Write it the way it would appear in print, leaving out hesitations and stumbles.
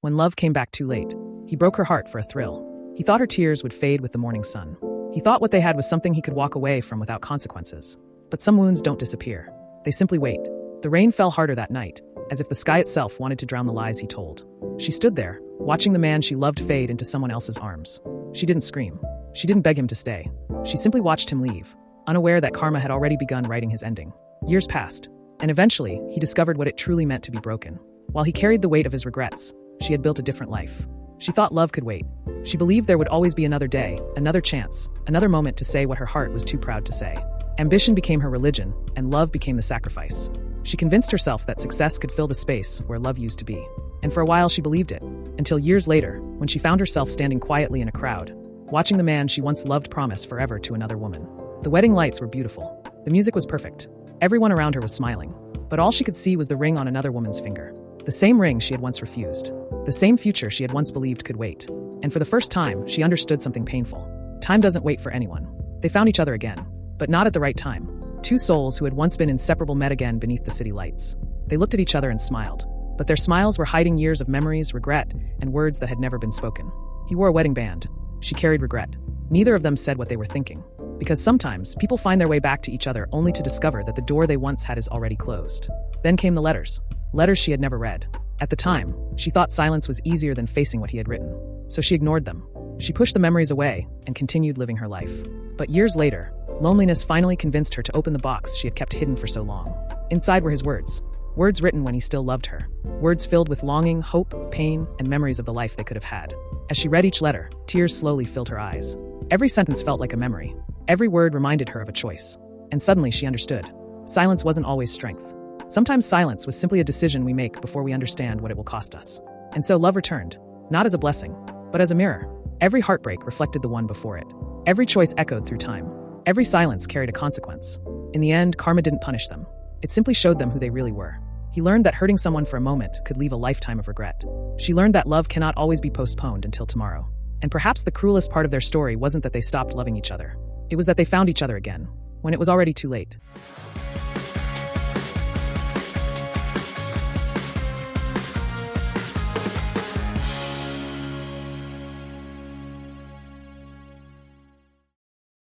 when love came back too late. He broke her heart for a thrill. He thought her tears would fade with the morning sun. He thought what they had was something he could walk away from without consequences. But some wounds don't disappear. They simply wait. The rain fell harder that night, as if the sky itself wanted to drown the lies he told. She stood there, watching the man she loved fade into someone else's arms. She didn't scream. She didn't beg him to stay. She simply watched him leave, unaware that karma had already begun writing his ending. Years passed, and eventually, he discovered what it truly meant to be broken. While he carried the weight of his regrets, she had built a different life. She thought love could wait. She believed there would always be another day, another chance, another moment to say what her heart was too proud to say. Ambition became her religion, and love became the sacrifice. She convinced herself that success could fill the space where love used to be. And for a while she believed it, until years later, when she found herself standing quietly in a crowd, watching the man she once loved promise forever to another woman. The wedding lights were beautiful. The music was perfect. Everyone around her was smiling. But all she could see was the ring on another woman's finger. The same ring she had once refused. The same future she had once believed could wait. And for the first time, she understood something painful. Time doesn't wait for anyone. They found each other again, but not at the right time. Two souls who had once been inseparable met again beneath the city lights. They looked at each other and smiled. But their smiles were hiding years of memories, regret, and words that had never been spoken. He wore a wedding band. She carried regret. Neither of them said what they were thinking. Because sometimes, people find their way back to each other only to discover that the door they once had is already closed. Then came the letters. Letters she had never read. At the time, she thought silence was easier than facing what he had written. So she ignored them. She pushed the memories away and continued living her life. But years later, loneliness finally convinced her to open the box she had kept hidden for so long. Inside were his words. Words written when he still loved her. Words filled with longing, hope, pain, and memories of the life they could have had. As she read each letter, tears slowly filled her eyes. Every sentence felt like a memory. Every word reminded her of a choice. And suddenly she understood. Silence wasn't always strength. Sometimes silence was simply a decision we make before we understand what it will cost us. And so love returned, not as a blessing, but as a mirror. Every heartbreak reflected the one before it. Every choice echoed through time. Every silence carried a consequence. In the end, karma didn't punish them. It simply showed them who they really were. He learned that hurting someone for a moment could leave a lifetime of regret. She learned that love cannot always be postponed until tomorrow. And perhaps the cruelest part of their story wasn't that they stopped loving each other. It was that they found each other again, when it was already too late.